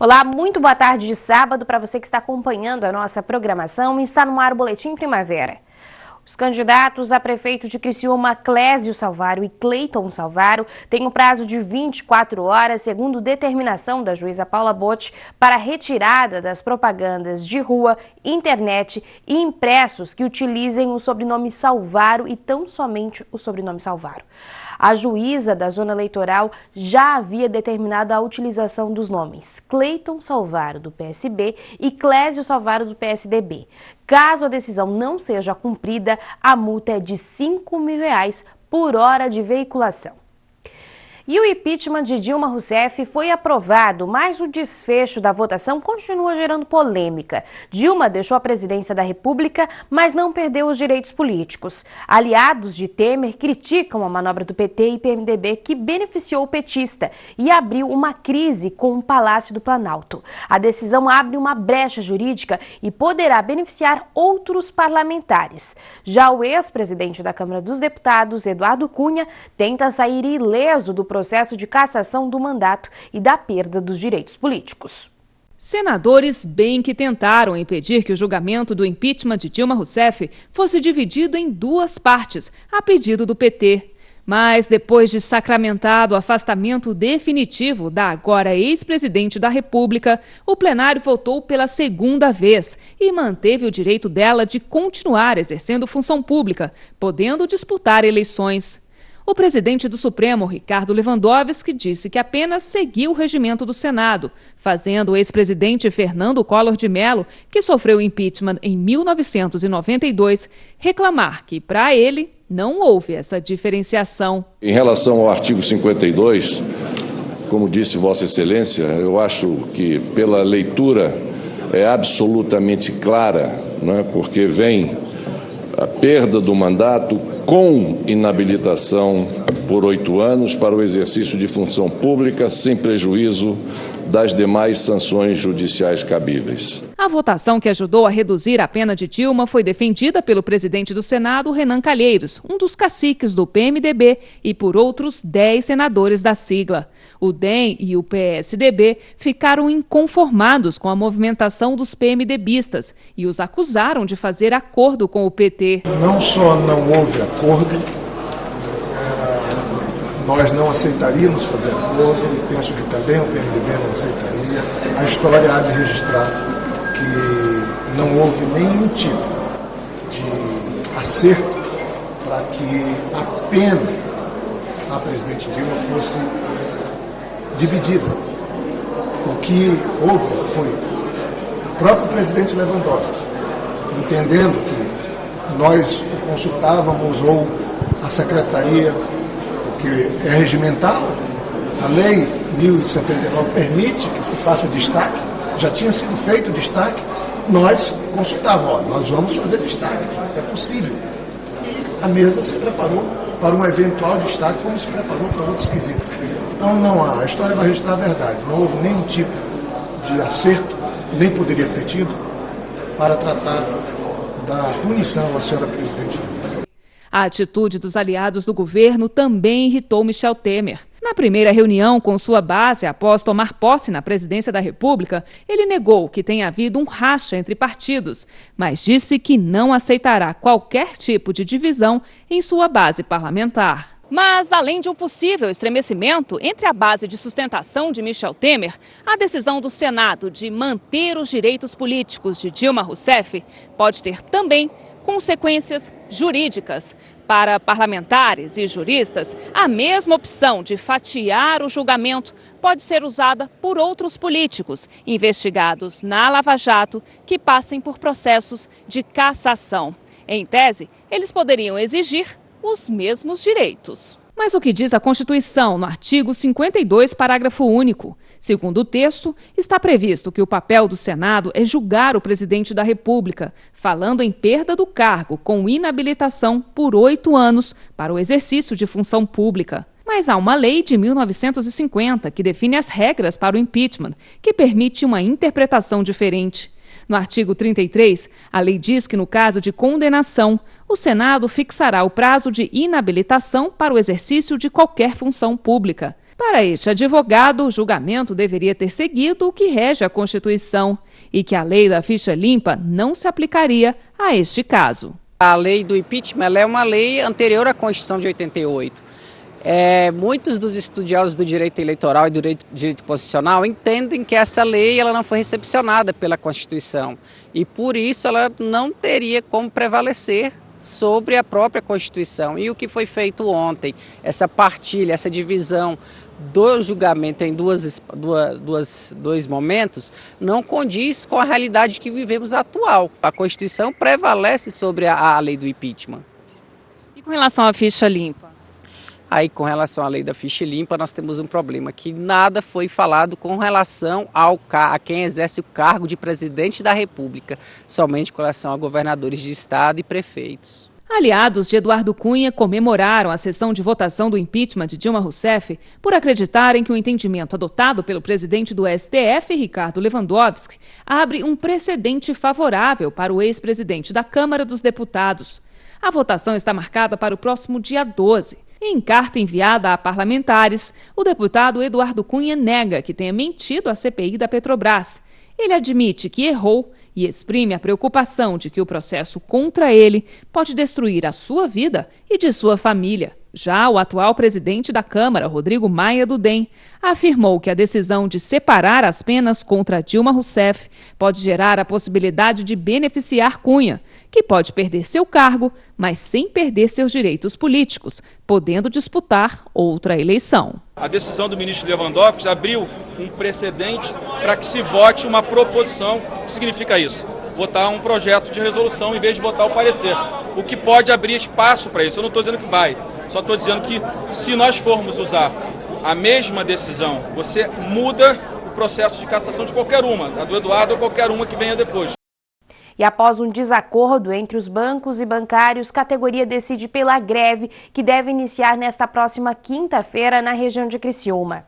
Olá, muito boa tarde de sábado para você que está acompanhando a nossa programação e está no ar o Boletim Primavera. Os candidatos a prefeito de Criciúma, Clésio Salvaro e Cleiton Salvaro, têm um prazo de 24 horas, segundo determinação da juíza Paula Botti, para a retirada das propagandas de rua, internet e impressos que utilizem o sobrenome Salvaro e tão somente o sobrenome Salvaro. A juíza da zona eleitoral já havia determinado a utilização dos nomes Cleiton Salvaro, do PSB, e Clésio Salvaro, do PSDB. Caso a decisão não seja cumprida, a multa é de R$ 5.000 por hora de veiculação. E o impeachment de Dilma Rousseff foi aprovado, mas o desfecho da votação continua gerando polêmica. Dilma deixou a presidência da República, mas não perdeu os direitos políticos. Aliados de Temer criticam a manobra do PT e PMDB que beneficiou o petista e abriu uma crise com o Palácio do Planalto. A decisão abre uma brecha jurídica e poderá beneficiar outros parlamentares. Já o ex-presidente da Câmara dos Deputados, Eduardo Cunha, tenta sair ileso do processo de cassação do mandato e da perda dos direitos políticos. Senadores bem que tentaram impedir que o julgamento do impeachment de Dilma Rousseff fosse dividido em duas partes, a pedido do PT. Mas, depois de sacramentado o afastamento definitivo da agora ex-presidente da República, o plenário votou pela segunda vez e manteve o direito dela de continuar exercendo função pública, podendo disputar eleições. O presidente do Supremo, Ricardo Lewandowski, disse que apenas seguiu o regimento do Senado, fazendo o ex-presidente Fernando Collor de Mello, que sofreu impeachment em 1992, reclamar que, para ele, não houve essa diferenciação. Em relação ao artigo 52, como disse Vossa Excelência, eu acho que pela leitura é absolutamente clara, não é? Porque vem a perda do mandato com inabilitação por 8 anos para o exercício de função pública, sem prejuízo das demais sanções judiciais cabíveis. A votação que ajudou a reduzir a pena de Dilma foi defendida pelo presidente do Senado, Renan Calheiros, um dos caciques do PMDB, e por outros 10 senadores da sigla. O DEM e o PSDB ficaram inconformados com a movimentação dos PMDBistas e os acusaram de fazer acordo com o PT. Não só não houve acordo, nós não aceitaríamos fazer acordo, e penso que também o PMDB não aceitaria. A história há de registrar que não houve nenhum tipo de acerto para que a pena à presidente Dilma fosse dividida. O que houve foi o próprio presidente Lewandowski, entendendo que nós o consultávamos ou a secretaria, que é regimental, a lei 1079 permite que se faça destaque, já tinha sido feito destaque, nós consultávamos, nós vamos fazer destaque, é possível. E a mesa se preparou para um eventual destaque, como se preparou para outros quesitos. Então não há, a história vai registrar a verdade, não houve nenhum tipo de acerto, nem poderia ter tido, para tratar da punição à senhora presidente. A atitude dos aliados do governo também irritou Michel Temer. Na primeira reunião com sua base, após tomar posse na presidência da República, ele negou que tenha havido um racha entre partidos, mas disse que não aceitará qualquer tipo de divisão em sua base parlamentar. Mas, além de um possível estremecimento entre a base de sustentação de Michel Temer, a decisão do Senado de manter os direitos políticos de Dilma Rousseff pode ter também consequências jurídicas. Para parlamentares e juristas, a mesma opção de fatiar o julgamento pode ser usada por outros políticos investigados na Lava Jato que passem por processos de cassação. Em tese, eles poderiam exigir os mesmos direitos. Mas o que diz a Constituição no artigo 52, parágrafo único? Segundo o texto, está previsto que o papel do Senado é julgar o presidente da República, falando em perda do cargo com inabilitação por 8 anos para o exercício de função pública. Mas há uma lei de 1950 que define as regras para o impeachment, que permite uma interpretação diferente. No artigo 33, a lei diz que, no caso de condenação, o Senado fixará o prazo de inabilitação para o exercício de qualquer função pública. Para este advogado, o julgamento deveria ter seguido o que rege a Constituição e que a lei da ficha limpa não se aplicaria a este caso. A lei do impeachment ela é uma lei anterior à Constituição de 88. Muitos dos estudiosos do direito eleitoral e do direito constitucional entendem que essa lei ela não foi recepcionada pela Constituição e por isso ela não teria como prevalecer sobre a própria Constituição. E o que foi feito ontem, essa partilha, essa divisão do julgamento em dois momentos, não condiz com a realidade que vivemos atual. A Constituição prevalece sobre a lei do impeachment. E com relação à ficha limpa? Aí, com relação à lei da ficha limpa, nós temos um problema, que nada foi falado com relação a quem exerce o cargo de presidente da República, somente com relação a governadores de estado e prefeitos. Aliados de Eduardo Cunha comemoraram a sessão de votação do impeachment de Dilma Rousseff por acreditarem que o entendimento adotado pelo presidente do STF, Ricardo Lewandowski, abre um precedente favorável para o ex-presidente da Câmara dos Deputados. A votação está marcada para o próximo dia 12. Em carta enviada a parlamentares, o deputado Eduardo Cunha nega que tenha mentido à CPI da Petrobras. Ele admite que errou e exprime a preocupação de que o processo contra ele pode destruir a sua vida e de sua família. Já o atual presidente da Câmara, Rodrigo Maia do DEM, afirmou que a decisão de separar as penas contra Dilma Rousseff pode gerar a possibilidade de beneficiar Cunha, que pode perder seu cargo, mas sem perder seus direitos políticos, podendo disputar outra eleição. A decisão do ministro Lewandowski abriu um precedente para que se vote uma proposição. O que significa isso? Votar um projeto de resolução em vez de votar o parecer. O que pode abrir espaço para isso. Eu não estou dizendo que vai, só estou dizendo que se nós formos usar a mesma decisão, você muda o processo de cassação de qualquer uma, a do Eduardo ou qualquer uma que venha depois. E após um desacordo entre os bancos e bancários, categoria decide pela greve que deve iniciar nesta próxima quinta-feira na região de Criciúma.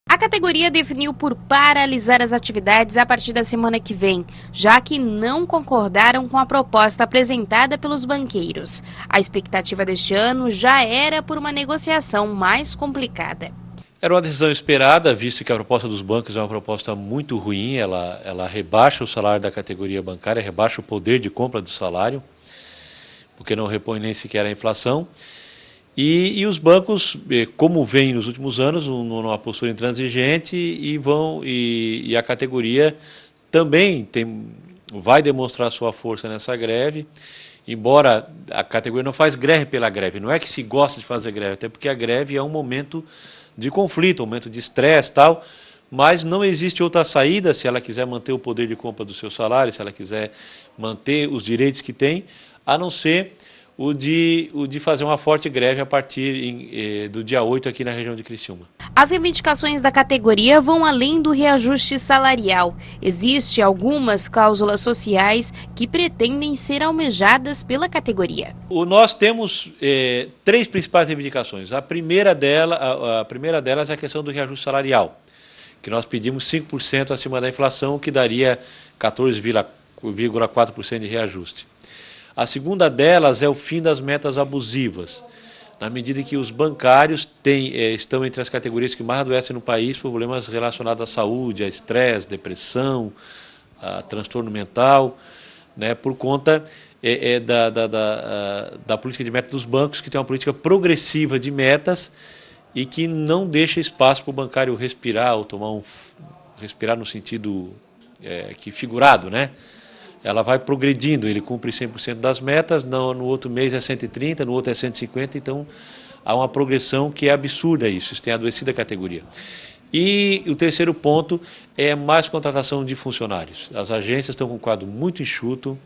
A categoria definiu por paralisar as atividades a partir da semana que vem, já que não concordaram com a proposta apresentada pelos banqueiros. A expectativa deste ano já era por uma negociação mais complicada. Era uma decisão esperada, visto que a proposta dos bancos é uma proposta muito ruim, ela rebaixa o salário da categoria bancária, rebaixa o poder de compra do salário, porque não repõe nem sequer a inflação. E os bancos, como vem nos últimos anos, numa postura intransigente, e a categoria também vai demonstrar sua força nessa greve, embora a categoria não faz greve pela greve, não é que se gosta de fazer greve, até porque a greve é um momento de conflito, um momento de estresse e tal, mas não existe outra saída se ela quiser manter o poder de compra do seu salário, se ela quiser manter os direitos que tem, a não ser o de fazer uma forte greve a partir do dia 8 aqui na região de Criciúma. As reivindicações da categoria vão além do reajuste salarial. Existem algumas cláusulas sociais que pretendem ser almejadas pela categoria. Nós temos 3 principais reivindicações. A primeira delas é a questão do reajuste salarial, que nós pedimos 5% acima da inflação, que daria 14,4% de reajuste. A segunda delas é o fim das metas abusivas, na medida em que os bancários estão entre as categorias que mais adoecem no país por problemas relacionados à saúde, a estresse, depressão, a transtorno mental, né, por conta da política de metas dos bancos, que tem uma política progressiva de metas e que não deixa espaço para o bancário respirar, ou respirar no sentido figurado, né? Ela vai progredindo, ele cumpre 100% das metas, no outro mês é 130, no outro é 150, então há uma progressão que é absurda isso tem adoecido a categoria. E o terceiro ponto é mais contratação de funcionários. As agências estão com um quadro muito enxuto,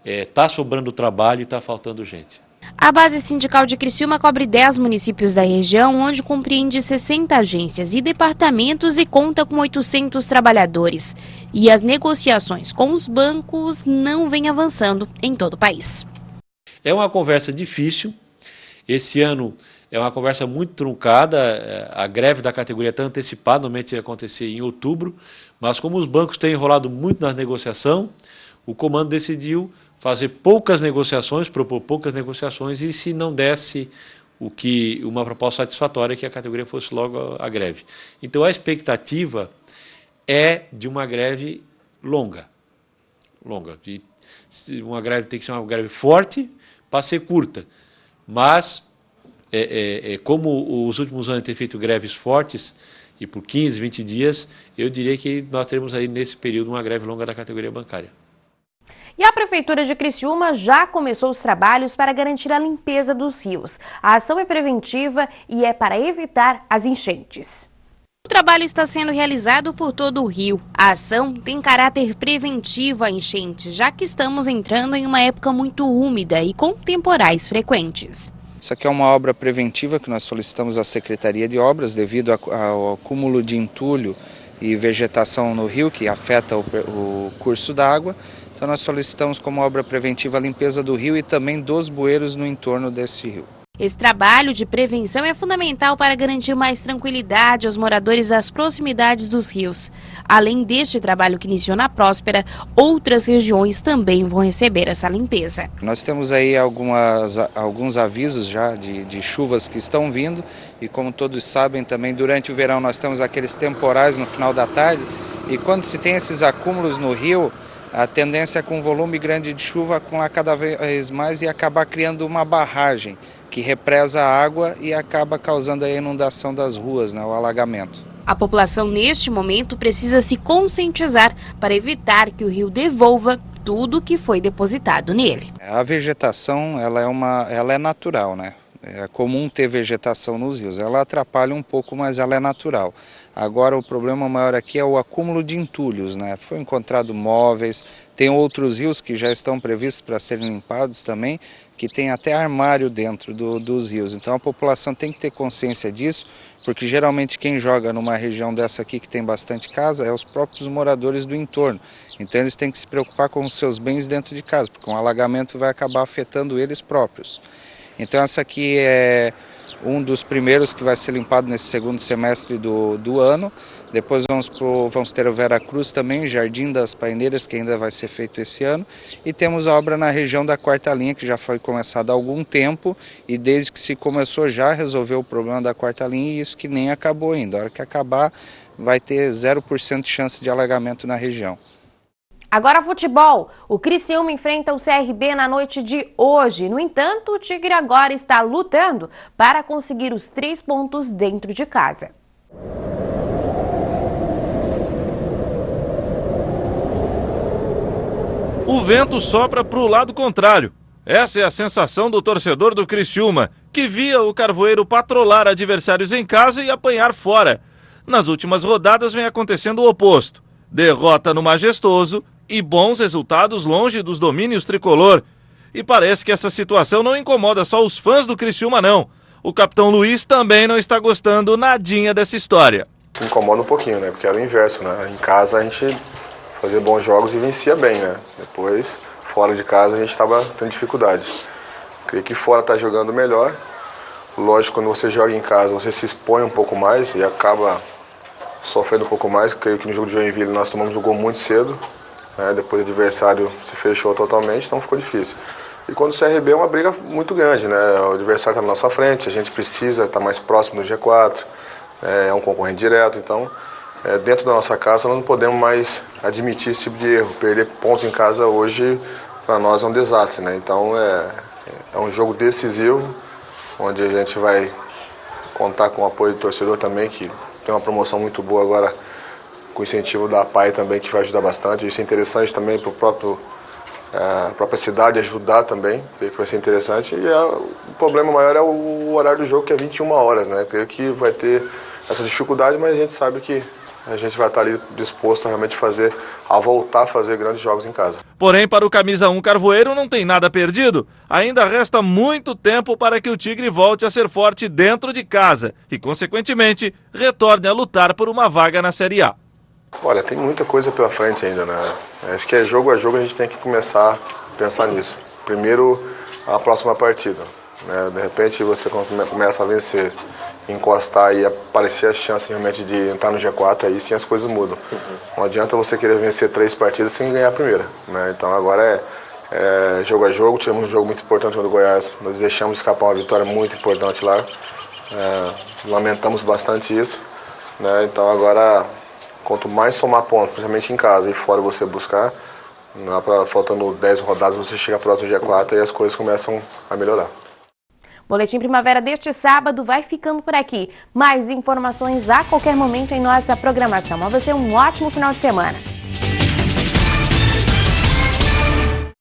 está sobrando trabalho e está faltando gente. A base sindical de Criciúma cobre 10 municípios da região, onde compreende 60 agências e departamentos e conta com 800 trabalhadores. E as negociações com os bancos não vêm avançando em todo o país. É uma conversa difícil. Esse ano é uma conversa muito truncada. A greve da categoria está antecipada, normalmente ia acontecer em outubro, mas como os bancos têm enrolado muito na negociação, o comando decidiu fazer poucas negociações, propor poucas negociações, e se não desse uma proposta satisfatória que a categoria fosse logo à greve. Então, a expectativa é de uma greve longa. Uma greve tem que ser uma greve forte para ser curta. Mas, como os últimos anos têm feito greves fortes, e por 15, 20 dias, eu diria que nós teremos aí nesse período uma greve longa da categoria bancária. E a Prefeitura de Criciúma já começou os trabalhos para garantir a limpeza dos rios. A ação é preventiva e é para evitar as enchentes. O trabalho está sendo realizado por todo o rio. A ação tem caráter preventivo a enchentes, já que estamos entrando em uma época muito úmida e com temporais frequentes. Isso aqui é uma obra preventiva que nós solicitamos à Secretaria de Obras devido ao acúmulo de entulho e vegetação no rio que afeta o curso d'água. Então nós solicitamos como obra preventiva a limpeza do rio e também dos bueiros no entorno desse rio. Esse trabalho de prevenção é fundamental para garantir mais tranquilidade aos moradores das proximidades dos rios. Além deste trabalho que iniciou na Próspera, outras regiões também vão receber essa limpeza. Nós temos aí alguns avisos já de chuvas que estão vindo e, como todos sabem, também durante o verão nós temos aqueles temporais no final da tarde e quando se tem esses acúmulos no rio, a tendência é com um volume grande de chuva acumular cada vez mais e acabar criando uma barragem que represa a água e acaba causando a inundação das ruas, o alagamento. A população neste momento precisa se conscientizar para evitar que o rio devolva tudo que foi depositado nele. A vegetação ela é natural, né? É comum ter vegetação nos rios, ela atrapalha um pouco, mas ela é natural. Agora o problema maior aqui é o acúmulo de entulhos, né? Foi encontrado móveis, tem outros rios que já estão previstos para serem limpados também, que tem até armário dentro dos rios. Então a população tem que ter consciência disso, porque geralmente quem joga numa região dessa aqui que tem bastante casa é os próprios moradores do entorno. Então eles têm que se preocupar com os seus bens dentro de casa, porque um alagamento vai acabar afetando eles próprios. Então essa aqui é um dos primeiros que vai ser limpado nesse segundo semestre do ano. Depois vamos ter o Vera Cruz também, Jardim das Paineiras, que ainda vai ser feito esse ano. E temos a obra na região da Quarta Linha, que já foi começada há algum tempo. E desde que se começou já resolveu o problema da Quarta Linha e isso que nem acabou ainda. A hora que acabar vai ter 0% de chance de alagamento na região. Agora futebol. O Criciúma enfrenta o CRB na noite de hoje. No entanto, o Tigre agora está lutando para conseguir os 3 pontos dentro de casa. O vento sopra para o lado contrário. Essa é a sensação do torcedor do Criciúma, que via o Carvoeiro patrolar adversários em casa e apanhar fora. Nas últimas rodadas vem acontecendo o oposto. Derrota no Majestoso e bons resultados longe dos domínios tricolor. E parece que essa situação não incomoda só os fãs do Criciúma, não. O capitão Luiz também não está gostando nadinha dessa história. Incomoda um pouquinho, né? Porque era o inverso, né? Em casa a gente fazia bons jogos e vencia bem, né? Depois, fora de casa, a gente estava tendo dificuldade. Creio que fora está jogando melhor. Lógico, quando você joga em casa, você se expõe um pouco mais e acaba sofrendo um pouco mais. Creio que no jogo de Joinville nós tomamos um gol muito cedo. Depois o adversário se fechou totalmente, então ficou difícil. E quando o CRB é uma briga muito grande, né? O adversário está na nossa frente, a gente precisa estar mais próximo do G4, é um concorrente direto, então dentro da nossa casa nós não podemos mais admitir esse tipo de erro. Perder pontos em casa hoje para nós é um desastre, né? Então é um jogo decisivo, onde a gente vai contar com o apoio do torcedor também, que tem uma promoção muito boa agora, com o incentivo da APAI também, que vai ajudar bastante. Isso é interessante também para a própria cidade ajudar também, creio que vai ser interessante. E o problema maior é o horário do jogo, que é 21 horas, né? Creio que vai ter essa dificuldade, mas a gente sabe que a gente vai estar ali disposto a realmente voltar a fazer grandes jogos em casa. Porém, para o Camisa 1 Carvoeiro não tem nada perdido. Ainda resta muito tempo para que o Tigre volte a ser forte dentro de casa e, consequentemente, retorne a lutar por uma vaga na Série A. Olha, tem muita coisa pela frente ainda, né? Acho que jogo a jogo a gente tem que começar a pensar nisso. Primeiro, a próxima partida, né? De repente você começa a vencer, encostar e aparecer a chance realmente de entrar no G4, aí sim as coisas mudam. Não adianta você querer vencer 3 partidas sem ganhar a primeira, né? Então agora jogo a jogo. Tivemos um jogo muito importante contra o Goiás, nós deixamos escapar uma vitória muito importante lá. Lamentamos bastante isso, né? Então agora, quanto mais somar pontos, principalmente em casa e fora você buscar, faltando 10 rodadas você chega próximo dia 4 e as coisas começam a melhorar. Boletim Primavera deste sábado vai ficando por aqui. Mais informações a qualquer momento em nossa programação. A você um ótimo final de semana.